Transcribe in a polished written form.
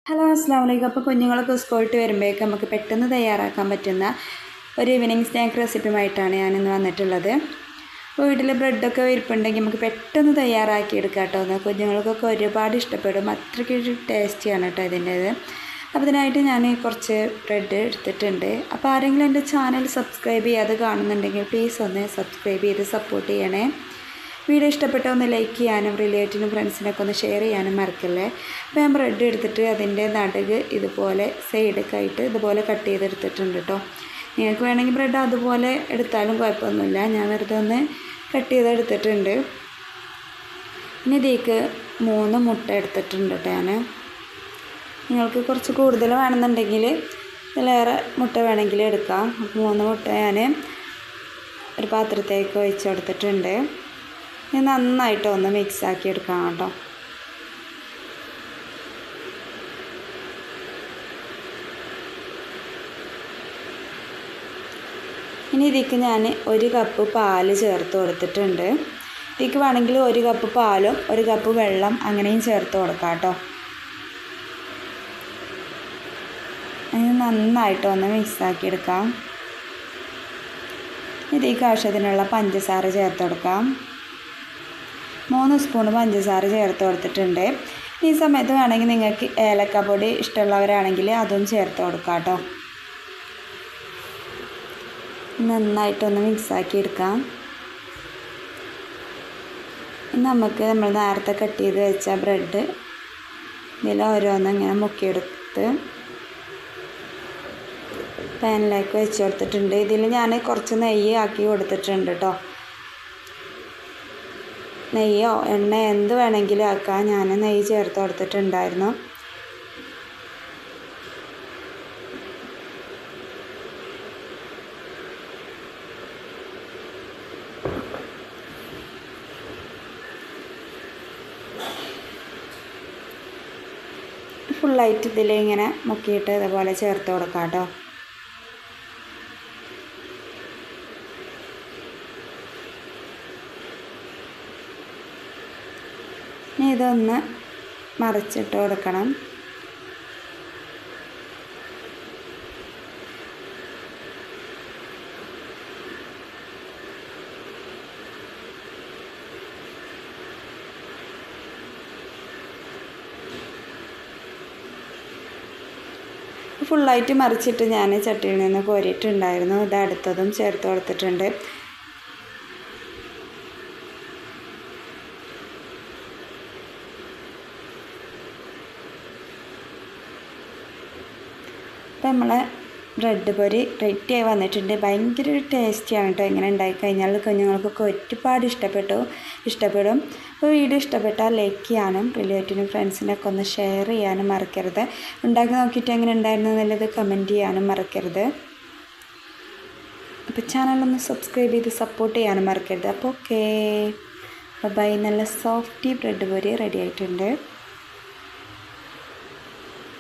Hello അസ്സാം വലൈക്കും. അപ്പോൾ കുഞ്ഞുങ്ങളൊക്കെ സ്കൂളിട്ട് വരുമ്പോഴേക്ക് നമുക്ക് പെട്ടെന്ന് തയ്യാറാക്കാൻ പറ്റുന്ന ഒരു ഈവനിങ് സ്നാക്ക് റെസിപ്പിയുമായിട്ടാണ് ഞാനിന്ന് വന്നിട്ടുള്ളത്. വീട്ടിൽ ബ്രെഡൊക്കെ ഇരിപ്പുണ്ടെങ്കിൽ നമുക്ക് പെട്ടെന്ന് തയ്യാറാക്കി എടുക്കാം കേട്ടോ. കുഞ്ഞുങ്ങൾക്കൊക്കെ ഒരുപാട് ഇഷ്ടപ്പെടും. അത്രയ്ക്ക് ടേസ്റ്റിയാണ് കേട്ടോ ഇതിൻ്റേത്. അപ്പോൾ ഇതിനായിട്ട് ഞാൻ കുറച്ച് ബ്രെഡ് എടുത്തിട്ടുണ്ട്. അപ്പോൾ ആരെങ്കിലും എൻ്റെ ചാനൽ സബ്സ്ക്രൈബ് ചെയ്യാതെ കാണുന്നുണ്ടെങ്കിൽ പ്ലീസ് ഒന്ന് സബ്സ്ക്രൈബ് ചെയ്ത് സപ്പോർട്ട് ചെയ്യണേ. വീഡിയോ ഇഷ്ടപ്പെട്ട ഒന്ന് ലൈക്ക് ചെയ്യാനും റിലേറ്റീവിനും ഫ്രണ്ട്സിനൊക്കെ ഒന്ന് ഷെയർ ചെയ്യാനും മറക്കല്ലേ. അപ്പോൾ ഞാൻ ബ്രെഡ് എടുത്തിട്ട് അതിൻ്റെ നടുക് ഇതുപോലെ സൈഡൊക്കെ ആയിട്ട് ഇതുപോലെ കട്ട് ചെയ്തെടുത്തിട്ടുണ്ട് കേട്ടോ. നിങ്ങൾക്ക് വേണമെങ്കിൽ ബ്രെഡ് അതുപോലെ എടുത്താലും കുഴപ്പമൊന്നുമില്ല. ഞാൻ വെറുതെ ഒന്ന് കട്ട് ചെയ്തെടുത്തിട്ടുണ്ട്. ഇനി ഇതിലേക്ക് 3 മുട്ട എടുത്തിട്ടുണ്ട് കേട്ടോ. നിങ്ങൾക്ക് കുറച്ച് കൂടുതൽ വേണമെന്നുണ്ടെങ്കിൽ ഇതിലേറെ മുട്ട വേണമെങ്കിൽ എടുക്കാം. 3 മുട്ട ഞാൻ ഒരു പാത്രത്തേക്ക് ഒഴിച്ച് കൊടുത്തിട്ടുണ്ട്. ഇനി നന്നായിട്ട് ഒന്ന് മിക്സാക്കി എടുക്കാം കേട്ടോ. ഇനി ഇതിലേക്ക് ഞാൻ 1 കപ്പ് പാല് ചേർത്ത് കൊടുത്തിട്ടുണ്ട്. ഇതിലേക്ക് വേണമെങ്കിൽ 1 കപ്പ് പാലും 1 കപ്പ് വെള്ളം അങ്ങനെയും ചേർത്ത് കൊടുക്കാം കേട്ടോ. ഇനി നന്നായിട്ട് ഒന്ന് മിക്സാക്കി എടുക്കാം. ഇതിലേക്ക് ആവശ്യത്തിനുള്ള പഞ്ചസാര ചേർത്ത് കൊടുക്കാം. 3 സ്പൂൺ പഞ്ചസാര ചേർത്ത് കൊടുത്തിട്ടുണ്ട്. ഈ സമയത്ത് വേണമെങ്കിൽ നിങ്ങൾക്ക് ഏലക്ക പൊടി ഇഷ്ടമുള്ളവരാണെങ്കിൽ അതും ചേർത്ത് കൊടുക്കാം കേട്ടോ. നന്നായിട്ടൊന്ന് മിക്സാക്കി എടുക്കാം. നമുക്ക് നമ്മൾ നേരത്തെ കട്ട് ചെയ്ത് വെച്ച ബ്രെഡ് ഇതിൽ ഓരോന്നും ഇങ്ങനെ മുക്കിയെടുത്ത് പാനിലേക്ക് വെച്ച് കൊടുത്തിട്ടുണ്ട്. ഇതിൽ ഞാൻ കുറച്ച് നെയ്യ് ആക്കി കൊടുത്തിട്ടുണ്ട് കേട്ടോ. നെയ്യോ എണ്ണ എന്ത് വേണമെങ്കിലും ആക്കാം. ഞാൻ നെയ്യ് ചേർത്ത് കൊടുത്തിട്ടുണ്ടായിരുന്നു. ഫുള്ളായിട്ട് ഇതിലിങ്ങനെ മുക്കിയിട്ട് ഇതുപോലെ ചേർത്ത് കൊടുക്കാം കേട്ടോ. ഇനി ഇതൊന്ന് മറിച്ചിട്ട് കൊടുക്കണം. ഫുള്ളായിട്ട് മറിച്ചിട്ട് ഞാൻ ചട്ടിയിൽ നിന്ന് കോരിയിട്ടുണ്ടായിരുന്നു. ഇത് അടുത്തതും ചേർത്ത് കൊടുത്തിട്ടുണ്ട്. അപ്പോൾ നമ്മളെ ബ്രെഡ് പൊരി റെഡിയായി വന്നിട്ടുണ്ട്. ഭയങ്കര ടേസ്റ്റിയാണ് കേട്ടോ. ഇങ്ങനെ ഉണ്ടായിക്കഴിഞ്ഞാൽ കുഞ്ഞുങ്ങൾക്കൊക്കെ ഒരുപാട് ഇഷ്ടപ്പെടും. അപ്പോൾ വീഡിയോ ഇഷ്ടപ്പെട്ടാൽ ലൈക്ക് ചെയ്യാനും റിലേറ്റീവിനും ഫ്രണ്ട്സിനൊക്കെ ഒന്ന് ഷെയർ ചെയ്യാനും മറക്കരുത്. ഉണ്ടാക്കി നോക്കിയിട്ട് എങ്ങനെ ഉണ്ടായിരുന്നു എന്നുള്ളത് കമൻറ്റ് ചെയ്യാനും മറക്കരുത്. അപ്പോൾ ചാനലൊന്ന് സബ്സ്ക്രൈബ് ചെയ്ത് സപ്പോർട്ട് ചെയ്യാനും മറക്കരുത്. അപ്പോൾ ഓക്കേ ബൈ. നല്ല സോഫ്റ്റി ബ്രെഡ് പൊരി റെഡി ആയിട്ടുണ്ട്.